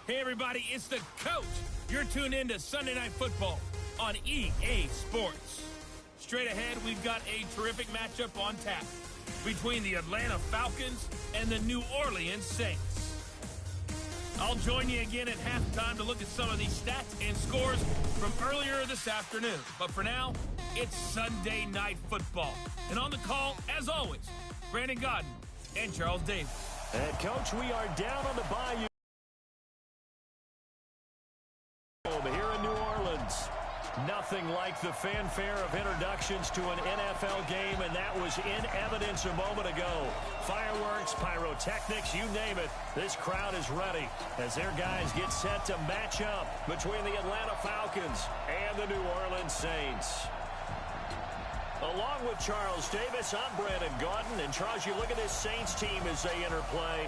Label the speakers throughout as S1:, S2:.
S1: Hey, everybody, it's the coach. You're tuned in to Sunday Night Football on EA Sports. Straight ahead, we've got a terrific matchup on tap between the Atlanta Falcons and the New Orleans Saints. I'll join you again at halftime to look at some of these stats and scores from earlier this afternoon. But for now, it's Sunday Night Football. And on the call, as always, Brandon Godden and Charles Davis.
S2: And, Coach, we are down on the Bayou here in New Orleans. Nothing like the fanfare of introductions to an NFL game, and that was in evidence a moment ago. Fireworks, pyrotechnics, you name it. This crowd is ready as their guys get set to match up between the Atlanta Falcons and the New Orleans Saints. Along with Charles Davis, I'm Brandon Godden. And, Charles, you look at this Saints team as they interplay.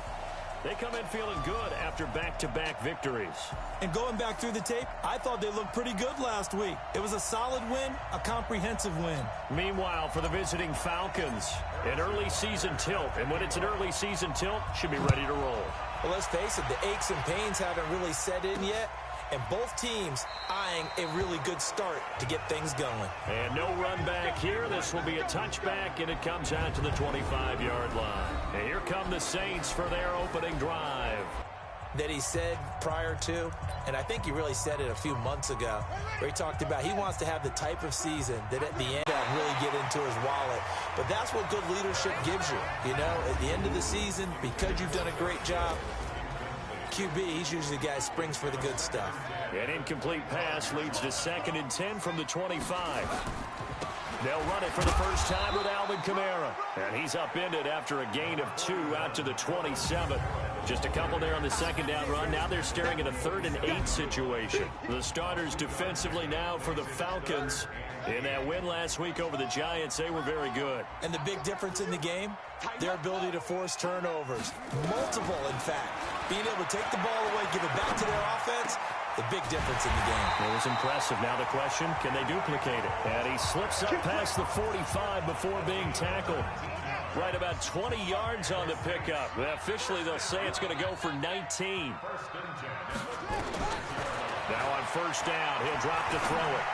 S2: They come in feeling good after back-to-back victories.
S3: And going back through the tape, I thought they looked pretty good last week. It was a solid win, a comprehensive win.
S2: Meanwhile, for the visiting Falcons, an early season tilt. And when it's an early season tilt, should be ready to roll.
S3: Well, let's face it, the aches and pains haven't really set in yet. And both teams eyeing a really good start to get things going.
S2: And no run back here. This will be a touchback, and it comes out to the 25-yard line. And here come the Saints for their opening drive.
S3: That he said prior to, and I think he really said it a few months ago, where he talked about he wants to have the type of season that at the end that really get into his wallet. But that's what good leadership gives you. You know, at the end of the season, because you've done a great job, QB, he's usually the guy who springs for the good stuff.
S2: An incomplete pass leads to 2nd and 10 from the 25. They'll run it for the first time with Alvin Kamara. And he's upended after a gain of 2 out to the 27. Just a couple there on the second down run. Now they're staring at a 3rd and 8 situation. The starters defensively now for the Falcons. In that win last week over the Giants, they were very good.
S3: And the big difference in the game, their ability to force turnovers. Multiple, in fact. Being able to take the ball away, give it back to their offense, the big difference in the game.
S2: It was impressive. Now the question, can they duplicate it? And he slips up past the 45 before being tackled. Right about 20 yards on the pickup. Well, officially, they'll say it's going to go for 19. Now on first down, he'll drop to throw it.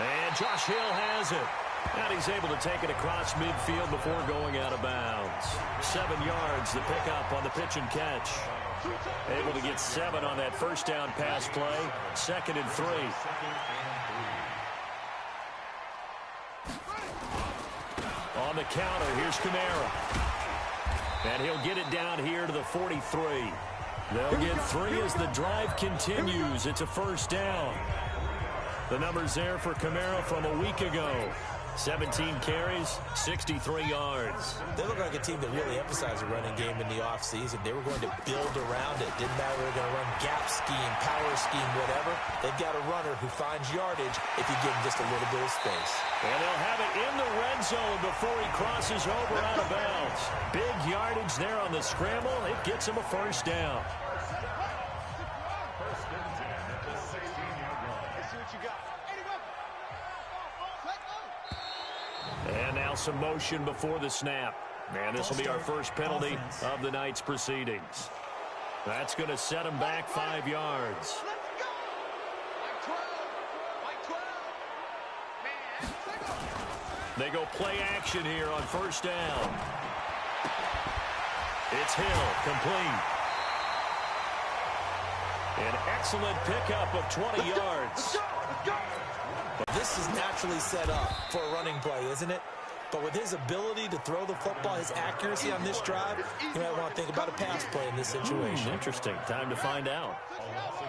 S2: And Josh Hill has it. And he's able to take it across midfield before going out of bounds. 7 yards, the pickup on the pitch and catch. Able to get 7 on that first down pass play. 2nd and 3. On the counter, here's Kamara. And he'll get it down here to the 43. They'll get 3 as the drive continues. It's a first down. The numbers there for Kamara from a week ago. 17 carries, 63 yards.
S3: They look like a team that really emphasized the running game in the offseason. They were going to build around it. Didn't matter if they were going to run gap scheme, power scheme, whatever. They've got a runner who finds yardage if you give him just a little bit of space.
S2: And they'll have it in the red zone before he crosses over out of bounds. Big yardage there on the scramble. It gets him a first down. And now some motion before the snap. And this will be our first penalty of the night's proceedings. That's going to set him back 5 yards. They go play action here on first down. It's Hill, complete. An excellent pickup of 20 yards.
S3: This is naturally set up for a running play, isn't it? But with his ability to throw the football, his accuracy on this drive, you might want to think about a pass play in this situation.
S2: Interesting. Time to find out.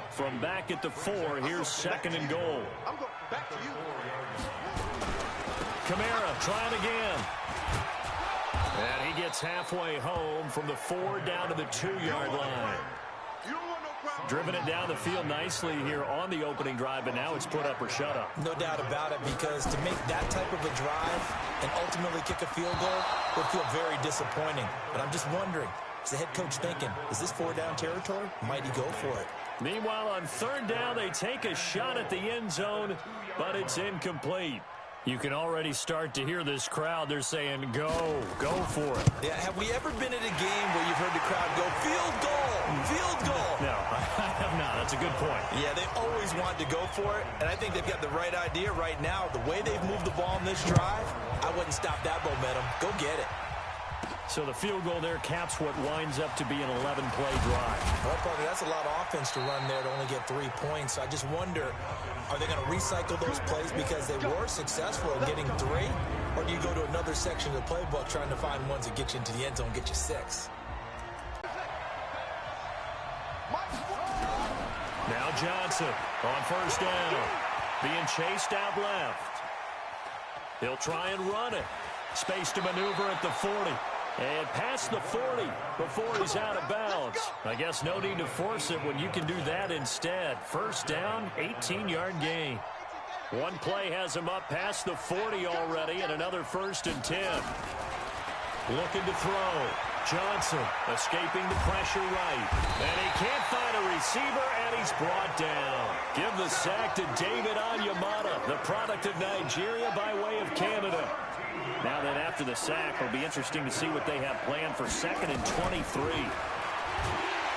S2: From back at the 4, here's 2nd and goal. Kamara trying again. And he gets halfway home from the 4 down to the 2-yard line. Driven it down the field nicely here on the opening drive, but now it's put up or shut up.
S3: No doubt about it, because to make that type of a drive and ultimately kick a field goal would feel very disappointing. But I'm just wondering, is the head coach thinking, is this 4-down territory? Might he go for it?
S2: Meanwhile, on 3rd down, they take a shot at the end zone, but it's incomplete. You can already start to hear this crowd. They're saying, go for it.
S3: Yeah, have we ever been at a game where you've heard the crowd go, field goal? Field goal.
S2: No, I have not. That's a good point.
S3: Yeah, they always wanted to go for it, and I think they've got the right idea right now. The way they've moved the ball in this drive, I wouldn't stop that momentum. Go get it.
S2: So the field goal there caps what winds up to be an 11-play drive.
S3: Well, partner, that's a lot of offense to run there to only get 3 points. So I just wonder, are they going to recycle those plays because they were successful in getting 3? Or do you go to another section of the playbook trying to find ones that get you into the end zone and get you 6?
S2: Now Johnson on first down. Being chased out left. He'll try and run it. Space to maneuver at the 40. And past the 40 before he's out of bounds. I guess no need to force it when you can do that instead. First down, 18-yard gain. One play has him up past the 40 already, and another 1st and 10. Looking to throw. Johnson escaping the pressure right. And he can't find a receiver, and he's brought down. Give the sack to David Onyemata, the product of Nigeria by way of Canada. Now then, after the sack, it'll be interesting to see what they have planned for 2nd and 23.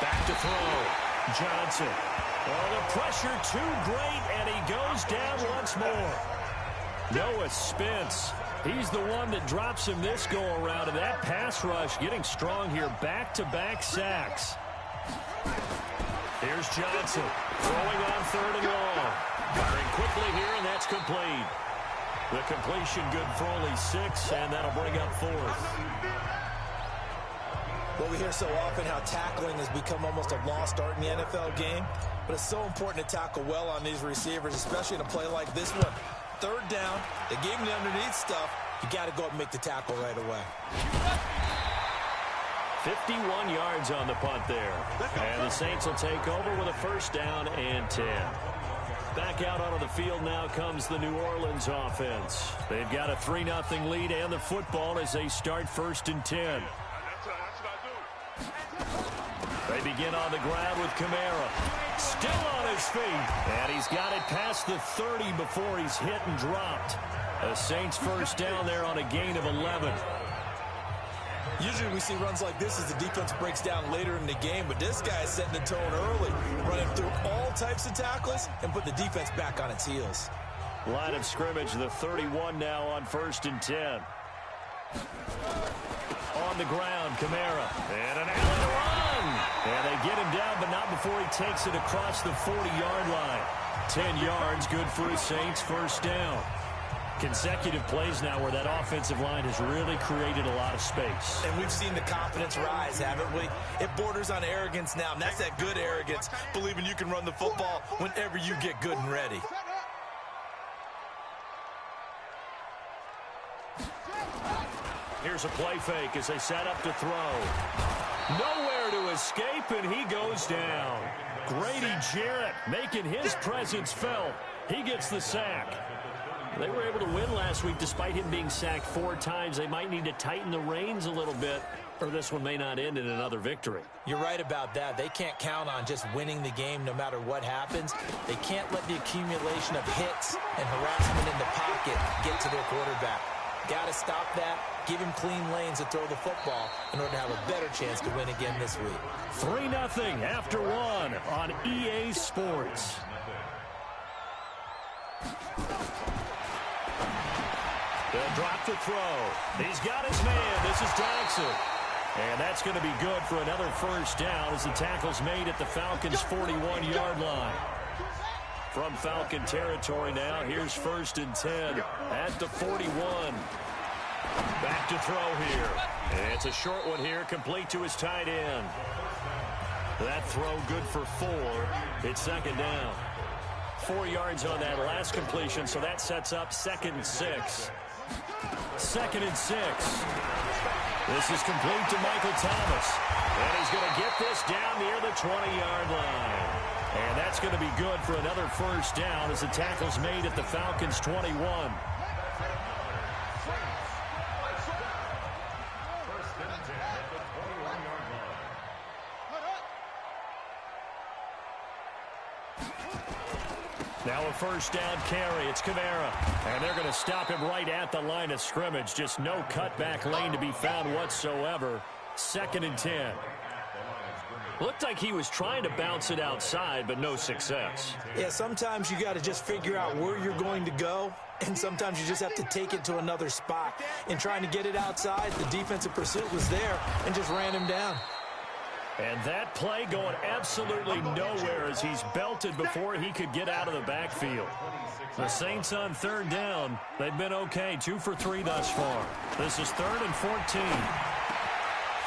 S2: Back to throw. Johnson. Oh, the pressure too great, and he goes down once more. Noah Spence. He's the one that drops him this go-around, and that pass rush getting strong here. Back-to-back sacks. Here's Johnson throwing on 3rd and long. Firing quickly here, and that's complete. The completion good for only 6, and that'll bring up 4th.
S3: Well, we hear so often how tackling has become almost a lost art in the NFL game, but it's so important to tackle well on these receivers, especially in a play like this one. 3rd down, they gave him the underneath stuff. You got to go up and make the tackle right away.
S2: 51 yards on the punt there. And the Saints will take over with a 1st down and 10. Back out onto the field now comes the New Orleans offense. They've got a 3-0 lead and the football as they start 1st and 10. They begin on the ground with Kamara. Still on his feet. And he's got it past the 30 before he's hit and dropped. The Saints 1st down there on a gain of 11.
S3: Usually we see runs like this as the defense breaks down later in the game, but this guy is setting the tone early, running through all types of tackles and put the defense back on its heels.
S2: Line of scrimmage, the 31 now on 1st and 10. On the ground, Kamara. And an Allen run. And they get him down, but not before he takes it across the 40-yard line. 10 yards, good for his Saints, 1st down. Consecutive plays now where that offensive line has really created a lot of space.
S3: And we've seen the confidence rise, haven't we? It borders on arrogance now, and that's that good arrogance, believing you can run the football whenever you get good and ready.
S2: Here's a play fake as they set up to throw. Nowhere to escape, and he goes down. Grady Jarrett making his presence felt. He gets the sack. They were able to win last week despite him being sacked 4 times. They might need to tighten the reins a little bit, or this one may not end in another victory.
S3: You're right about that. They can't count on just winning the game no matter what happens. They can't let the accumulation of hits and harassment in the pocket get to their quarterback. Got to stop that, give him clean lanes to throw the football in order to have a better chance to win again this week.
S2: 3-0 after 1 on EA Sports. They'll drop to throw. He's got his man. This is Johnson. And that's going to be good for another 1st down as the tackle's made at the Falcons' 41-yard line. From Falcon territory now, here's 1st and 10 at the 41. Back to throw here. And it's a short one here, complete to his tight end. That throw good for 4. It's 2nd down. 4 yards on that last completion, so that sets up 2nd and 6. 2nd and 6. This is complete to Michael Thomas. And he's going to get this down near the 20-yard line. And that's going to be good for another 1st down as the tackle's made at the Falcons' 21. Now a 1st down carry. It's Kamara. And they're going to stop him right at the line of scrimmage. Just no cutback lane to be found whatsoever. 2nd and 10. Looked like he was trying to bounce it outside, but no success.
S3: Yeah, sometimes you got to just figure out where you're going to go, and sometimes you just have to take it to another spot. In trying to get it outside, the defensive pursuit was there and just ran him down.
S2: And that play going absolutely nowhere as he's belted before he could get out of the backfield. The Saints on third down. They've been okay, 2 for 3 thus far. This is 3rd and 14.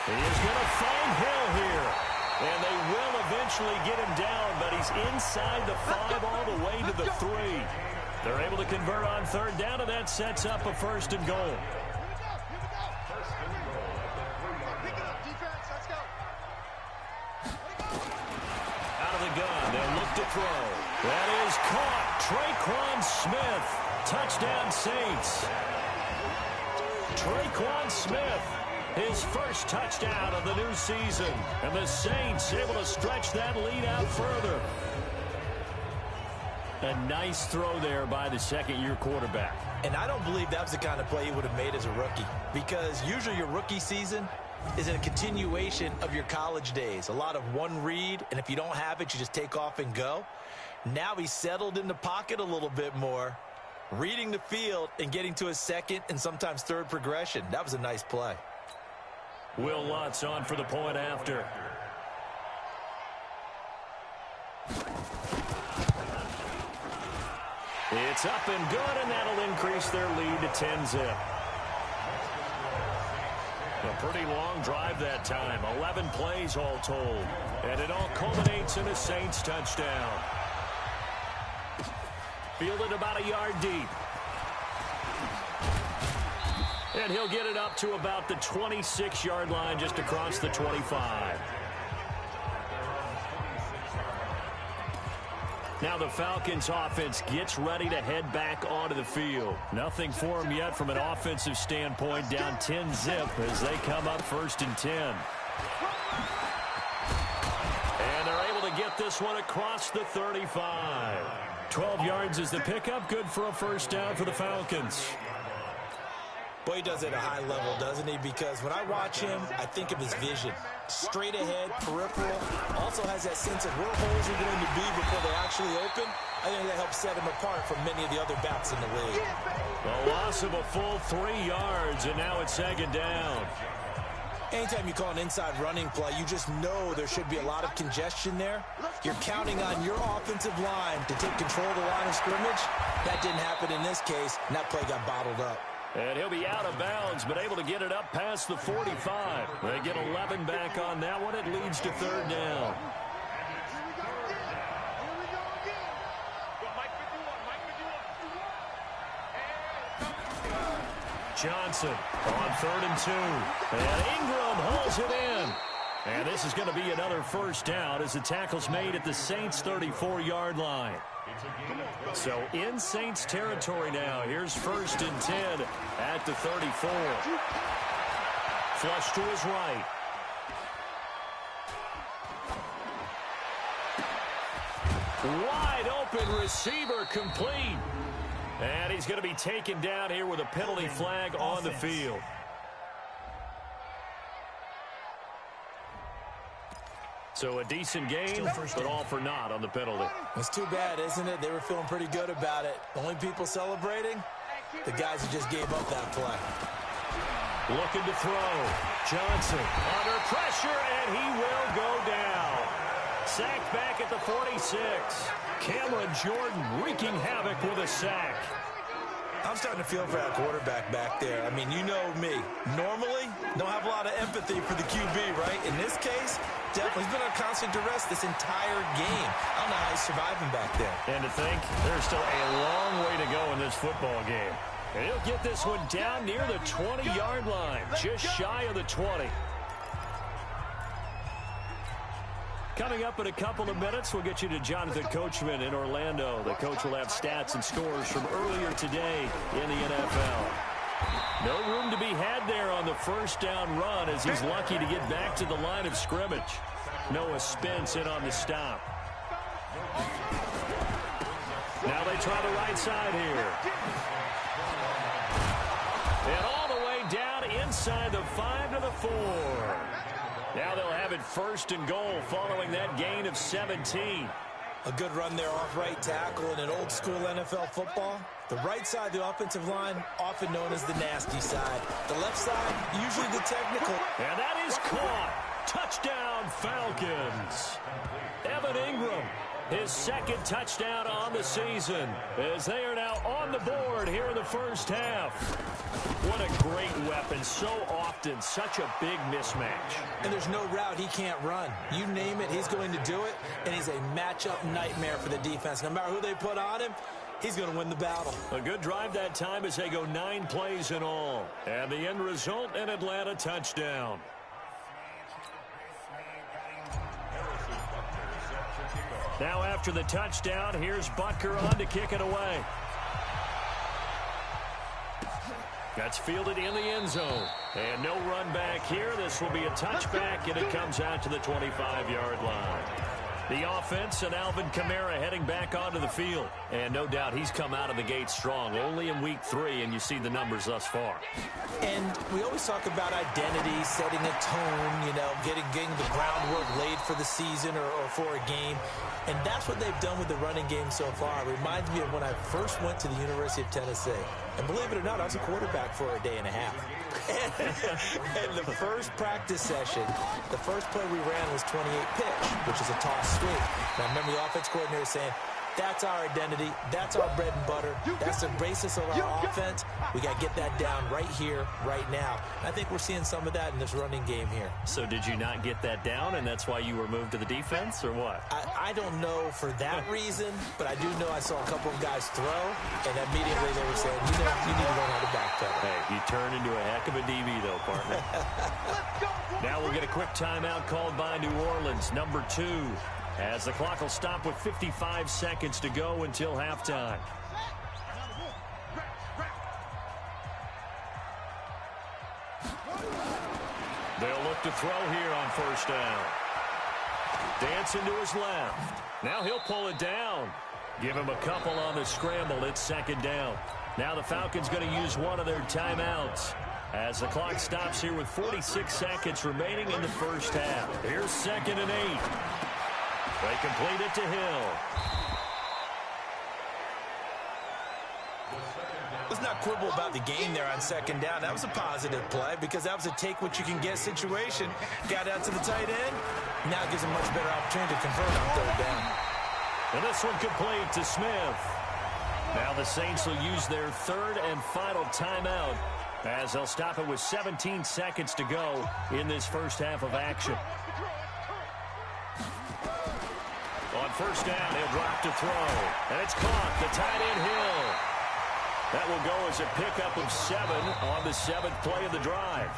S2: He is going to find Hill here. And they will eventually get him down, but he's inside the 5 all the way to the 3. They're able to convert on third down, and that sets up a 1st and goal. Out of the gun, they'll look to throw. That is caught. Traquan Smith. Touchdown, Saints. Traquan Smith. His first touchdown of the new season. And the Saints able to stretch that lead out further. A nice throw there by the second-year quarterback.
S3: And I don't believe that was the kind of play he would have made as a rookie. Because usually your rookie season is a continuation of your college days. A lot of one read, and if you don't have it, you just take off and go. Now he's settled in the pocket a little bit more, reading the field and getting to his second and sometimes third progression. That was a nice play.
S2: Will Lutz on for the point after. It's up and good, and that'll increase their lead to 10-zip. A pretty long drive that time, 11 plays all told. And it all culminates in a Saints touchdown. Fielded about a yard deep. And he'll get it up to about the 26-yard line, just across the 25. Now the Falcons offense gets ready to head back onto the field. Nothing for them yet from an offensive standpoint, down 10-zip as they come up 1st and 10. And they're able to get this one across the 35. 12 yards is the pickup, good for a 1st down for the Falcons.
S3: Boy, he does it at a high level, doesn't he? Because when I watch him, I think of his vision. Straight ahead, peripheral. Also has that sense of where holes are going to be before they actually open. I think that helps set him apart from many of the other backs in the league.
S2: A loss of a full 3 yards, and now it's 2nd down.
S3: Anytime you call an inside running play, you just know there should be a lot of congestion there. You're counting on your offensive line to take control of the line of scrimmage. That didn't happen in this case, and that play got bottled up.
S2: And he'll be out of bounds, but able to get it up past the 45. They get 11 back on that one. It leads to 3rd down. Johnson on 3rd and 2. And Ingram holds it in. And this is going to be another 1st down as the tackle's made at the Saints' 34-yard line. So in Saints territory now. Here's 1st and 10 at the 34. Flush to his right. Wide open receiver complete. And he's going to be taken down here with a penalty flag on the field. So a decent game, but all for naught on the penalty.
S3: It's too bad, isn't it? They were feeling pretty good about it. The only people celebrating, the guys who just gave up that play.
S2: Looking to throw. Johnson under pressure, and he will go down. Sacked back at the 46. Cameron Jordan wreaking havoc with a sack.
S3: I'm starting to feel for that quarterback back there. I mean, you know me. Normally, don't have a lot of empathy for the QB, right? In this case, definitely he's been on constant duress this entire game. I don't know how he's surviving back there.
S2: And to think, there's still a long way to go in this football game. And he'll get this one down near the 20-yard line, just shy of the 20. Coming up in a couple of minutes, we'll get you to Jonathan Coachman in Orlando. The coach will have stats and scores from earlier today in the NFL. No room to be had there on the 1st down run as he's lucky to get back to the line of scrimmage. Noah Spence in on the stop. Now they try the right side here. And all the way down inside the 5 to the 4. Now they'll have it 1st and goal following that gain of 17.
S3: A good run there off right tackle in an old-school NFL football. The right side of the offensive line, often known as the nasty side. The left side, usually the technical.
S2: And that is caught. Touchdown, Falcons. Evan Ingram, his 2nd touchdown on the season, as they are now on the board here in the first half. What a great weapon. So often, such a big mismatch.
S3: And there's no route he can't run. You name it, he's going to do it, and he's a matchup nightmare for the defense. No matter who they put on him, he's going to win the battle.
S2: A good drive that time as they go 9 plays in all. And the end result, an Atlanta touchdown. Now after the touchdown, here's Butker on to kick it away. That's fielded in the end zone. And no run back here. This will be a touchback, and it comes out to the 25-yard line. The offense and Alvin Kamara heading back onto the field. And no doubt he's come out of the gate strong, only in week 3, and you see the numbers thus far.
S3: And we always talk about identity, setting a tone, getting the groundwork laid for the season or for a game. And that's what they've done with the running game so far. It reminds me of when I first went to the University of Tennessee. And believe it or not, I was a quarterback for a day and a half. And the first practice session, the first play we ran was 28 pitch, which is a toss sweep. And I remember the offense coordinator saying, that's our identity. That's our bread and butter. That's the basis of our offense. We got to get that down right here, right now. I think we're seeing some of that in this running game here.
S2: So did you not get that down, and that's why you were moved to the defense, or what?
S3: I don't know for that reason, but I do know I saw a couple of guys throw, and immediately they were saying, you need to learn how to backpedal.
S2: Hey, you turn into a heck of a DB, though, partner. Now we'll get a quick timeout called by New Orleans, number 2. As the clock will stop with 55 seconds to go until halftime. They'll look to throw here on 1st down. Dancing to his left. Now he'll pull it down. Give him a couple on the scramble. It's 2nd down. Now the Falcons going to use one of their timeouts as the clock stops here with 46 seconds remaining in the first half. Here's 2nd and 8. They complete it to Hill.
S3: Let's not quibble about the game there on 2nd down. That was a positive play because that was a take-what-you-can-get situation. Got out to the tight end. Now it gives a much better opportunity to convert on 3rd down.
S2: And this one complete to Smith. Now the Saints will use their 3rd and final timeout as they'll stop it with 17 seconds to go in this first half of action. On 1st down, he'll drop to throw. And it's caught. The tight end Hill. That will go as a pickup of 7 on the 7th play of the drive.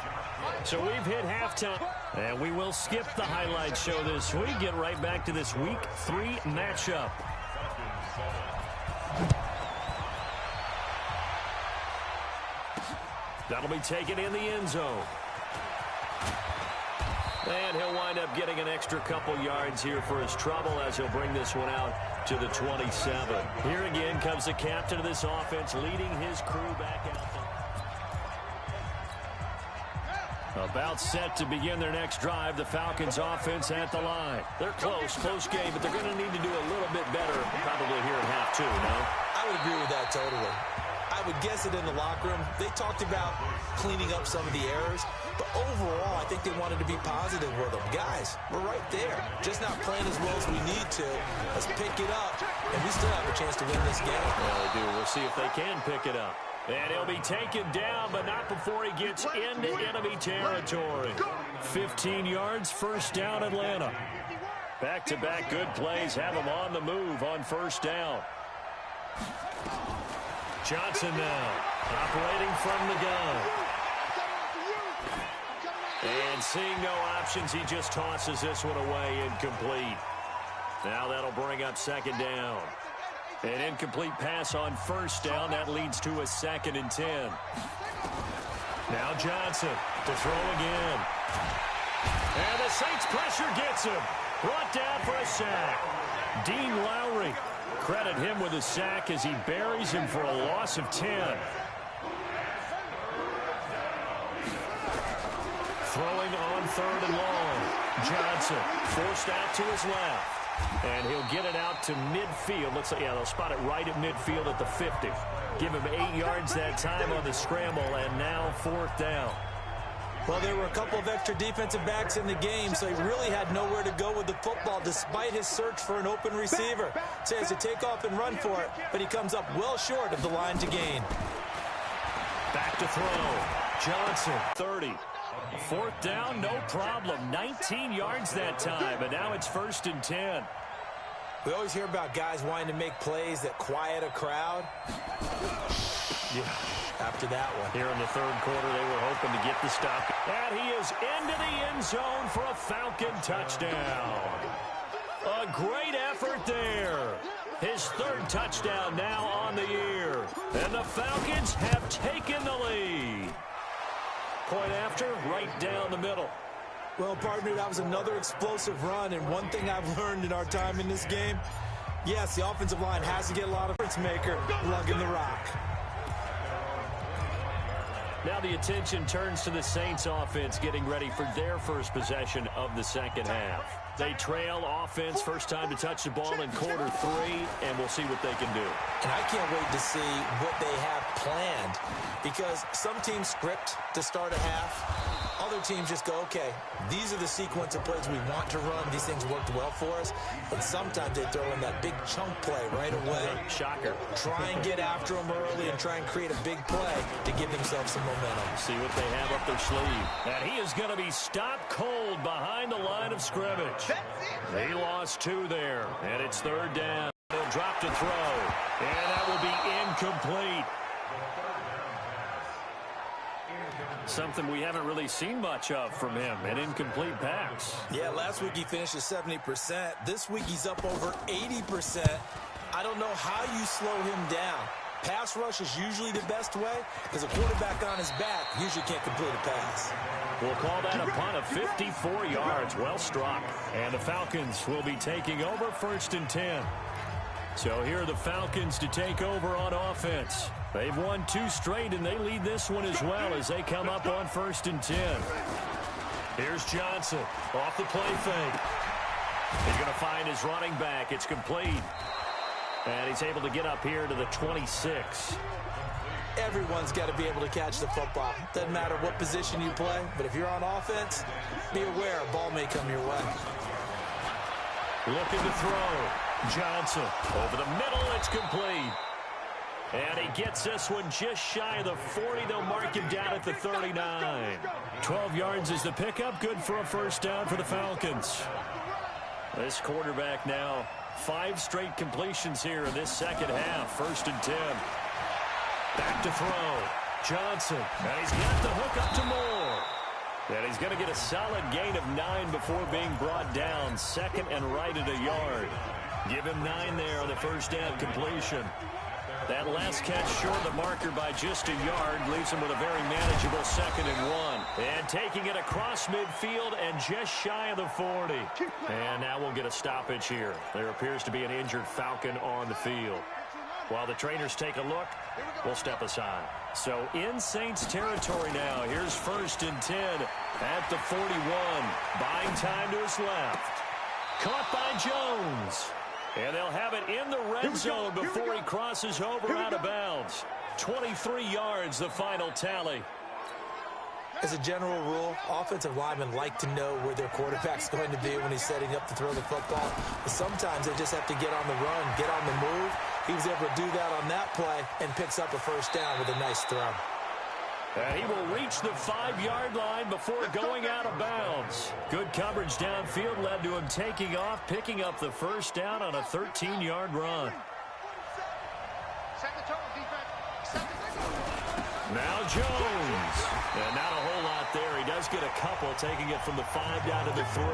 S2: So we've hit halftime. And we will skip the highlight show this week. Get right back to this week 3 matchup. That'll be taken in the end zone. And he'll wind up getting an extra couple yards here for his trouble as he'll bring this one out to the 27. Here again comes the captain of this offense leading his crew back out. About set to begin their next drive, the Falcons offense at the line. They're close game, but they're going to need to do a little bit better probably here in half 2, no?
S3: I would agree with that totally. I would guess it in the locker room. They talked about cleaning up some of the errors, but overall, I think they wanted to be positive with them. Guys, we're right there. Just not playing as well as we need to. Let's pick it up, and we still have a chance to win this game.
S2: Yeah, they do. We'll see if they can pick it up. And he'll be taken down, but not before he gets into enemy territory. 15 yards, 1st down, Atlanta. Back-to-back good plays have him on the move on 1st down. Johnson now, operating from the gun. And seeing no options, he just tosses this one away incomplete. Now that'll bring up 2nd down. An incomplete pass on 1st down. That leads to a 2nd and 10. Now Johnson to throw again. And the Saints pressure gets him. Brought down for a sack. Dean Lowry. Credit him with a sack as he buries him for a loss of 10. Throwing on 3rd and long. Johnson forced out to his left. And he'll get it out to midfield. Looks like, yeah, they'll spot it right at midfield at the 50. Give him 8 yards that time on the scramble, and now 4th down.
S3: Well, there were a couple of extra defensive backs in the game, so he really had nowhere to go with the football despite his search for an open receiver. So he has to take off and run for it, but he comes up well short of the line to gain.
S2: Back to throw. Johnson, 30. 4th down, no problem. 19 yards that time, and now it's 1st and 10.
S3: We always hear about guys wanting to make plays that quiet a crowd. Yeah. After that one.
S2: Here in the 3rd quarter, they were hoping to get the stop. And he is into the end zone for a Falcon touchdown. A great effort there. His 3rd touchdown now on the year. And the Falcons have taken the lead. Point after, right down the middle.
S3: Well, partner, that was another explosive run, and one thing I've learned in our time in this game, yes, the offensive line has to get a lot of difference maker lugging the rock.
S2: Now the attention turns to the Saints offense getting ready for their first possession of the 2nd half. They trail offense, first time to touch the ball in quarter 3, and we'll see what they can do.
S3: And I can't wait to see what they have planned, because some teams script to start a half. Other teams just go, okay, these are the sequence of plays we want to run. These things worked well for us. And sometimes they throw in that big chunk play right away.
S2: Shocker.
S3: Try and get after them early and try and create a big play to give themselves some momentum.
S2: See what they have up their sleeve. And he is going to be stopped cold behind the line of scrimmage. He lost 2 there, and it's 3rd down. He'll drop to throw, and that will be incomplete. Something we haven't really seen much of from him, an incomplete pass.
S3: Yeah, last week he finished at 70%. This week he's up over 80%. I don't know how you slow him down. Pass rush is usually the best way because a quarterback on his back usually can't complete a pass.
S2: We'll call that a punt of 54 yards. Well struck. And the Falcons will be taking over 1st and 10. So here are the Falcons to take over on offense. They've won 2 straight, and they lead this one as well as they come up on 1st and 10. Here's Johnson off the play fake. He's going to find his running back. It's complete. And he's able to get up here to the 26.
S3: Everyone's got to be able to catch the football. Doesn't matter what position you play, but if you're on offense, be aware a ball may come your way.
S2: Looking to throw. Johnson over the middle. It's complete. And he gets this one just shy of the 40. They'll mark him down at the 39. 12 yards is the pickup. Good for a 1st down for the Falcons. This quarterback now 5 straight completions here in this 2nd half. 1st and 10. Back to throw. Johnson. And he's got the hook up to Moore. And he's going to get a solid gain of 9 before being brought down. 2nd and right at a yard. Give him 9 there on the 1st down completion. That last catch short of the marker by just a yard leaves him with a very manageable 2nd and 1. And taking it across midfield and just shy of the 40. And now we'll get a stoppage here. There appears to be an injured Falcon on the field. While the trainers take a look, we'll step aside. So in Saints territory now. Here's 1st and 10 at the 41. Buying time to his left. Caught by Jones. And they'll have it in the red zone before he crosses over out of bounds. 23 yards, the final tally.
S3: As a general rule, offensive linemen like to know where their quarterback's going to be when he's setting up to throw the football. But sometimes they just have to get on the run, get on the move. He was able to do that on that play and picks up a 1st down with a nice throw.
S2: And he will reach the 5-yard line before going out of bounds. Good coverage downfield led to him taking off, picking up the 1st down on a 13-yard run. Now Jones. And not a whole lot there. He does get a couple, taking it from the 5 down to the 3.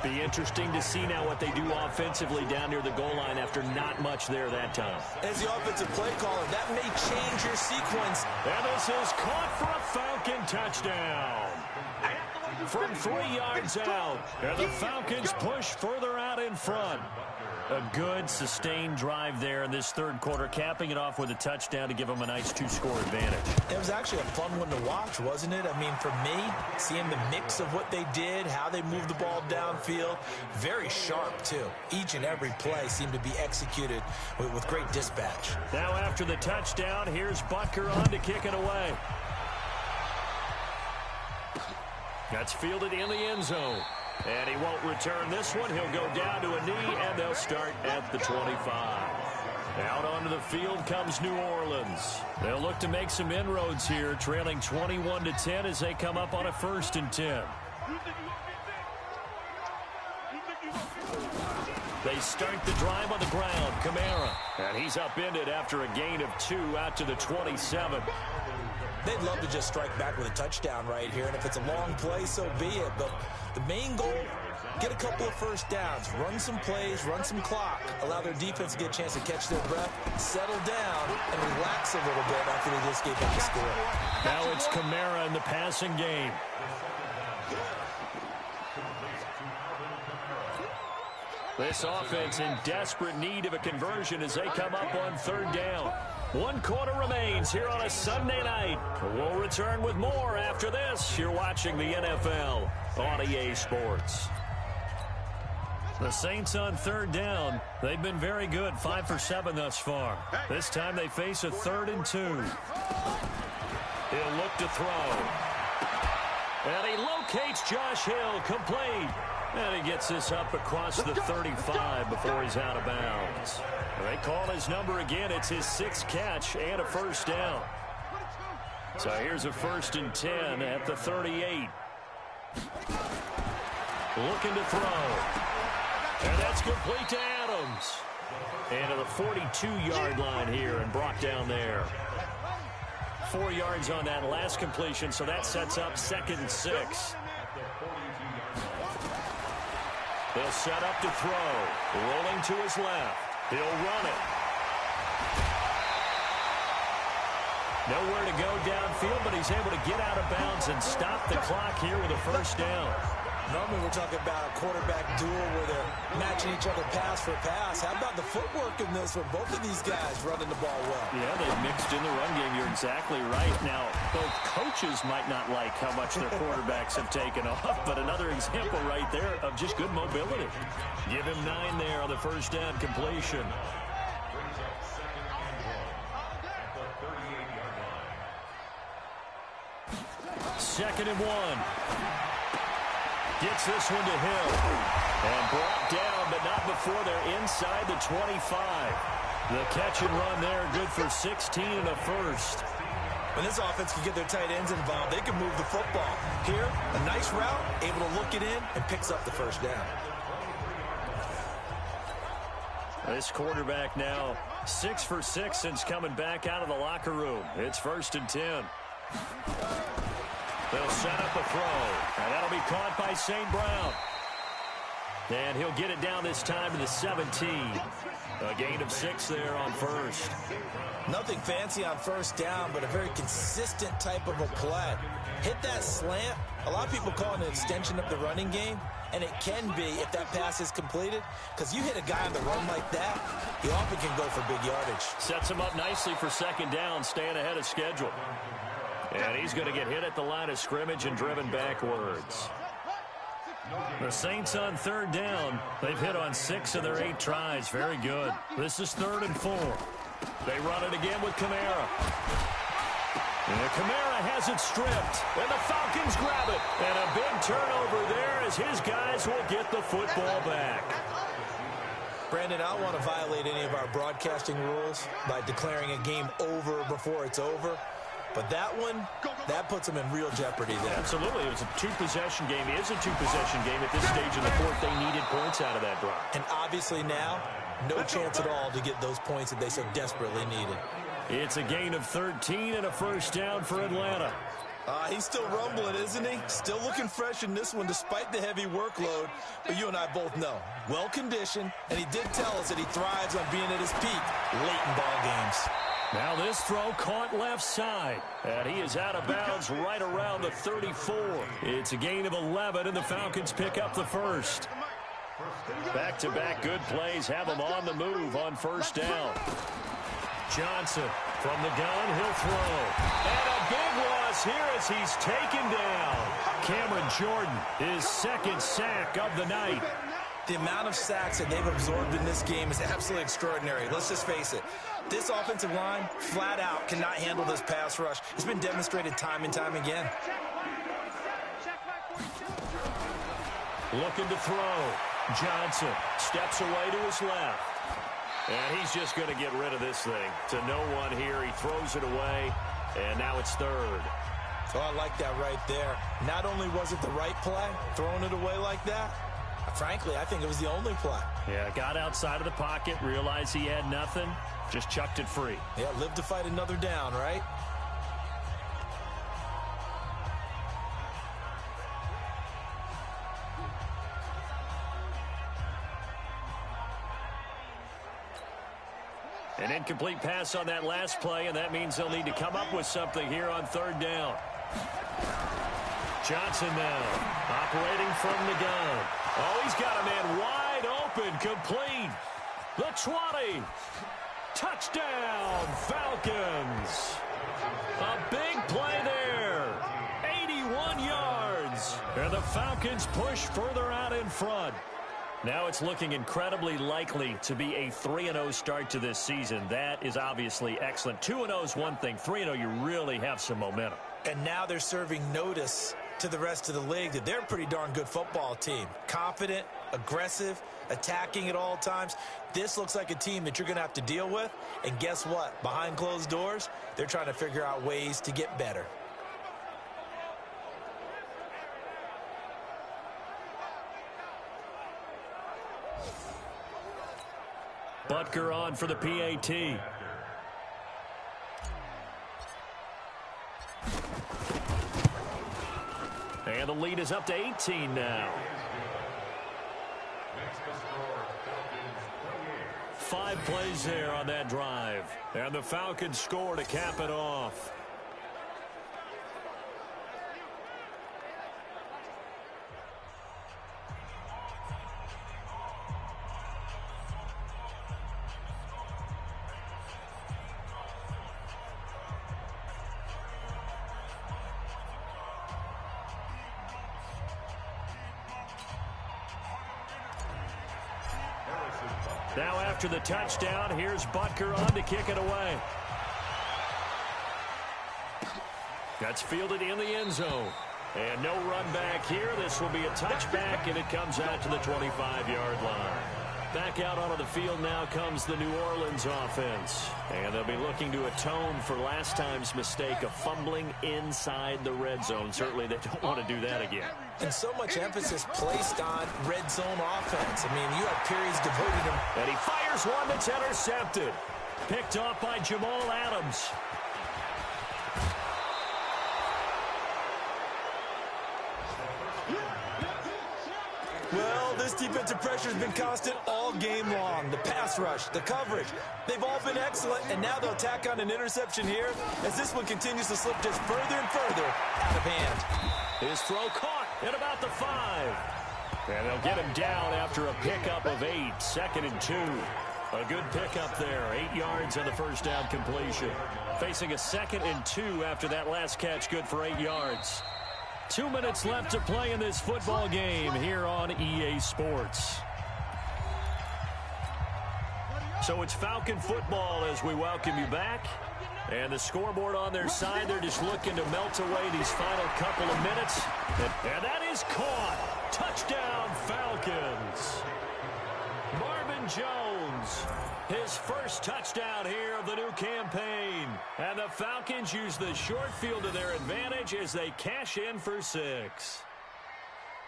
S2: Be interesting to see now what they do offensively down near the goal line after not much there that time.
S3: As the offensive play caller, that may change your sequence.
S2: And this is caught for a Falcon touchdown. From 3 yards out. And the Falcons push further out in front. A good, sustained drive there in this third quarter, capping it off with a touchdown to give them a nice 2-score advantage.
S3: It was actually a fun one to watch, wasn't it? I mean, for me, seeing the mix of what they did, how they moved the ball downfield, very sharp, too. Each and every play seemed to be executed with great dispatch.
S2: Now after the touchdown, here's Butker on to kick it away. That's fielded in the end zone. And he won't return this one. He'll go down to a knee, and they'll start at the 25. Out onto the field comes New Orleans. They'll look to make some inroads here, trailing 21-10 as they come up on a 1st and 10. They start the drive on the ground. Kamara. And he's upended after a gain of 2 out to the 27.
S3: They'd love to just strike back with a touchdown right here, and if it's a long play, so be it. But the main goal, get a couple of first downs, run some plays, run some clock, allow their defense to get a chance to catch their breath, settle down, and relax a little bit after they just gave up the score.
S2: Now it's Kamara in the passing game. This offense in desperate need of a conversion as they come up on 3rd down. 1 quarter remains here on a Sunday night. We'll return with more after this. You're watching the NFL on EA Sports. The Saints on 3rd down. They've been very good, 5 for 7 thus far. This time they face a 3rd and 2. He'll look to throw. And he locates Josh Hill, complete. And he gets this up across the 35 before he's out of bounds. They call his number again. It's his 6th catch and a 1st down. So here's a 1st and 10 at the 38. Looking to throw. And that's complete to Adams. And to the 42-yard line here and brought down there. 4 yards on that last completion, so that sets up 2nd and 6. They'll set up to throw. Rolling to his left. He'll run it. Nowhere to go downfield, but he's able to get out of bounds and stop the clock here with a 1st down.
S3: Normally we're talking about a quarterback duel where they're matching each other pass for pass. How about the footwork in this for both of these guys running the ball well?
S2: Yeah, they've mixed in the run game. You're exactly right. Now, both coaches might not like how much their quarterbacks have taken off, but another example right there of just good mobility. Give him 9 there on the 1st down completion. Second and 1. Gets this one to Hill. And brought down, but not before they're inside the 25. The catch and run there, good for 16 and a 1st.
S3: When this offense can get their tight ends involved, they can move the football. Here, a nice route, able to look it in, and picks up the 1st down.
S2: This quarterback now 6 for 6 since coming back out of the locker room. It's 1st and 10. They'll set up a throw, and that'll be caught by St. Brown. And he'll get it down this time to the 17. A gain of 6 there on 1st.
S3: Nothing fancy on 1st down, but a very consistent type of a play. Hit that slant. A lot of people call it an extension of the running game, and it can be if that pass is completed, because you hit a guy on the run like that, he often can go for big yardage.
S2: Sets him up nicely for 2nd down, staying ahead of schedule. And he's going to get hit at the line of scrimmage and driven backwards. The Saints on 3rd down. They've hit on 6 of their 8 tries. Very good. This is 3rd and 4. They run it again with Kamara. And Kamara has it stripped. And the Falcons grab it. And a big turnover there as his guys will get the football back.
S3: Brandon, I don't want to violate any of our broadcasting rules by declaring a game over before it's over. But that one, that puts them in real jeopardy there.
S2: Absolutely. It was a 2-possession game. It is a 2-possession game at this stage in the 4th. They needed points out of that drive.
S3: And obviously now, no chance at all to get those points that they so desperately needed.
S2: It's a gain of 13 and a 1st down for Atlanta.
S3: He's still rumbling, isn't he? Still looking fresh in this one despite the heavy workload. But you and I both know, well-conditioned, and he did tell us that he thrives on being at his peak late in ball games.
S2: Now this throw caught left side. And he is out of bounds right around the 34. It's a gain of 11, and the Falcons pick up the 1st. Back-to-back good plays have him on the move on first down. Johnson from the gun, he'll throw. And a big loss here as he's taken down. Cameron Jordan, his second sack of the night.
S3: The amount of sacks that they've absorbed in this game is absolutely extraordinary. Let's just face it. This offensive line, flat out, cannot handle this pass rush. It's been demonstrated time and time again.
S2: Looking to throw. Johnson steps away to his left. And he's just going to get rid of this thing. To no one here. He throws it away. And now it's third.
S3: Oh, I like that right there. Not only was it the right play, throwing it away like that, frankly, I think it was the only play.
S2: Yeah, got outside of the pocket, realized he had nothing, just chucked it free.
S3: Yeah, live to fight another down, right?
S2: An incomplete pass on that last play, and that means they'll need to come up with something here on third down. Johnson now, operating from the gun. Oh, he's got a man wide open, complete. The 20. Touchdown, Falcons. A big play there. 81 yards. And the Falcons push further out in front. Now it's looking incredibly likely to be a 3-0 start to this season. That is obviously excellent. 2-0 is one thing. 3-0, you really have some momentum.
S3: And now they're serving notice to the rest of the league that they're a pretty darn good football team. Confident, aggressive, attacking at all times. This looks like a team that you're going to have to deal with. And guess what? Behind closed doors, they're trying to figure out ways to get better.
S2: Butker on for the PAT. And the lead is up to 18 now. 5 plays there on that drive. And the Falcons score to cap it off. Now after the touchdown, here's Butker on to kick it away. That's fielded in the end zone. And no run back here. This will be a touchback, and it comes out to the 25-yard line. Back out onto the field now comes the New Orleans offense. And they'll be looking to atone for last time's mistake of fumbling inside the red zone. Certainly they don't want to do that again.
S3: And so much emphasis placed on red zone offense. I mean, you have periods devoted to him.
S2: And he fires one that's intercepted. Picked off by Jamal Adams.
S3: Well, this defensive pressure has been constant all game long. The pass rush, the coverage, they've all been excellent, and now they'll tack on an interception here as this one continues to slip just further and further out of hand.
S2: His throw caught at about the 5. And they'll get him down after a pickup of 8, 2nd and 2. A good pickup there, 8 yards on the first down completion. Facing a 2nd and 2 after that last catch, good for 8 yards. 2 minutes left to play in this football game here on EA Sports. So it's Falcon football as we welcome you back. And the scoreboard on their side, they're just looking to melt away these final couple of minutes. And that is caught. Touchdown, Falcons. Marvin Jones, his first touchdown here of the new campaign. And the Falcons use the short field to their advantage as they cash in for 6.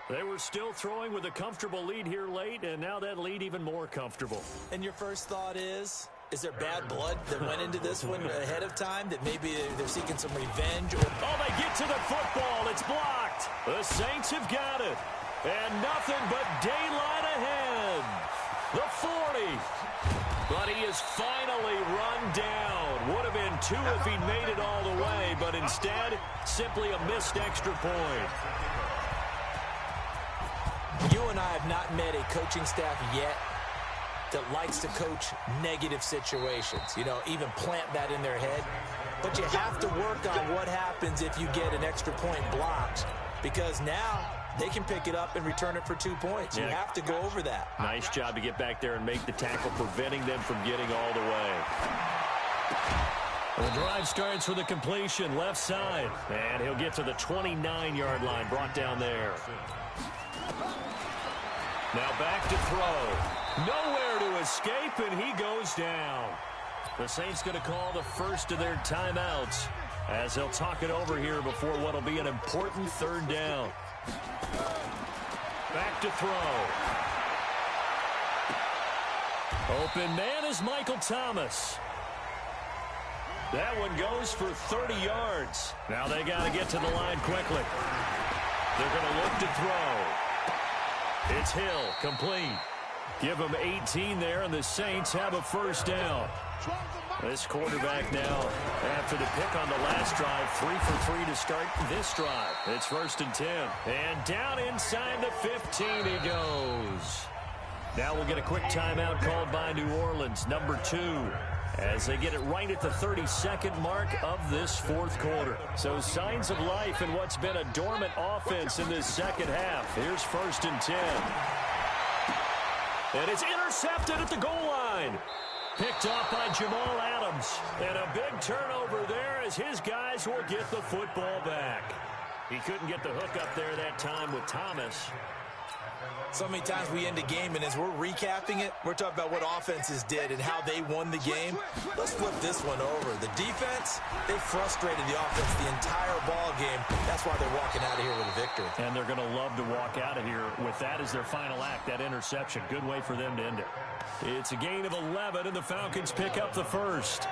S2: They were still throwing with a comfortable lead here late, and now that lead even more comfortable.
S3: And your first thought is there bad blood that went into this one ahead of time, that maybe they're seeking some revenge?
S2: Oh, they get to the football. It's blocked. The Saints have got it. And nothing but daylight ahead. The 40. But he is finally run down. Would have been 2 if he'd made it all the way, but instead, simply a missed extra point.
S3: You and I have not met a coaching staff yet that likes to coach negative situations, you know, even plant that in their head. But you have to work on what happens if you get an extra point blocked, because now they can pick it up and return it for 2 points. You have to go over that.
S2: Nice job to get back there and make the tackle, preventing them from getting all the way. The drive starts with a completion left side, and he'll get to the 29-yard line, brought down there. Now back to throw. Nowhere to escape, and he goes down. The Saints going to call the first of their timeouts as they'll talk it over here before what will be an important third down. Back to throw. Open man is Michael Thomas. That one goes for 30 yards. Now they got to get to the line quickly. They're going to look to throw. It's Hill, complete. Give them 18 there, and the Saints have a first down. This quarterback now, after the pick on the last drive, 3 for 3 to start this drive. It's 1st and 10. And down inside the 15 he goes. Now we'll get a quick timeout called by New Orleans, number 2, as they get it right at the 32nd mark of this fourth quarter. So signs of life in what's been a dormant offense in this second half. Here's 1st and 10. And it's intercepted at the goal line. Picked off by Jamal Adams. And a big turnover there as his guys will get the football back. He couldn't get the hook up there that time with Thomas.
S3: So many times we end a game, and as we're recapping it, we're talking about what offenses did and how they won the game. Let's flip this one over. The defense, they frustrated the offense the entire ball game. That's why they're walking out of here with a victory.
S2: And they're going to love to walk out of here with that as their final act, that interception. Good way for them to end it. It's a gain of 11, and the Falcons pick up the first.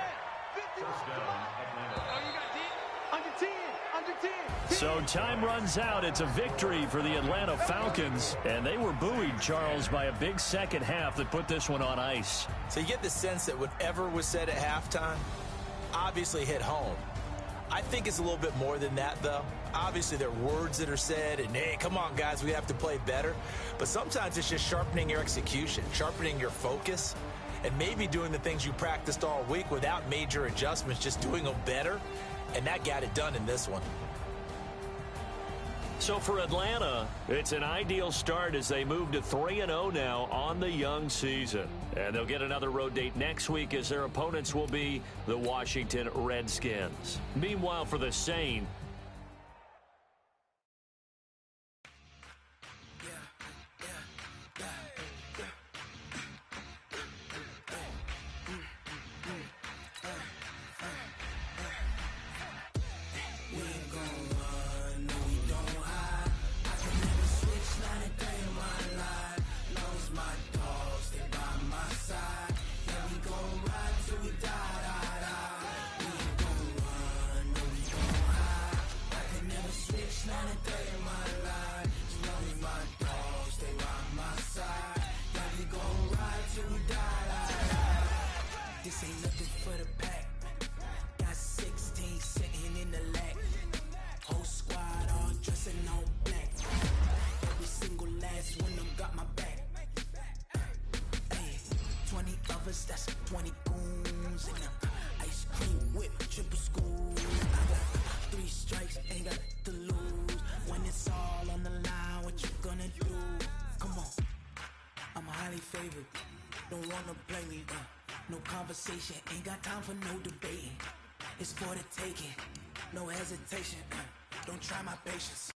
S2: So time runs out. It's a victory for the Atlanta Falcons. And they were buoyed, Charles, by a big second half that put this one on ice.
S3: So you get the sense that whatever was said at halftime obviously hit home. I think it's a little bit more than that, though. Obviously, there are words that are said, and, hey, come on, guys, we have to play better. But sometimes it's just sharpening your execution, sharpening your focus, and maybe doing the things you practiced all week without major adjustments, just doing them better. And that got it done in this one.
S2: So for Atlanta, it's an ideal start as they move to 3-0 now on the young season. And they'll get another road date next week as their opponents will be the Washington Redskins. Meanwhile, for the Saints,
S4: This ain't nothing for the pack. Got 16 sitting in the lag. Whole squad all dressing all black. Every single last one of them got my back. Hey, 20 of us, that's 20 goons in them. Ice cream whip, triple school. I got 3 strikes, ain't got to lose. When it's all on the line, what you gonna do? Come on, I'm highly favored. Don't wanna play me, no conversation, ain't got time for no debating. It's for the taking, no hesitation, don't try my patience.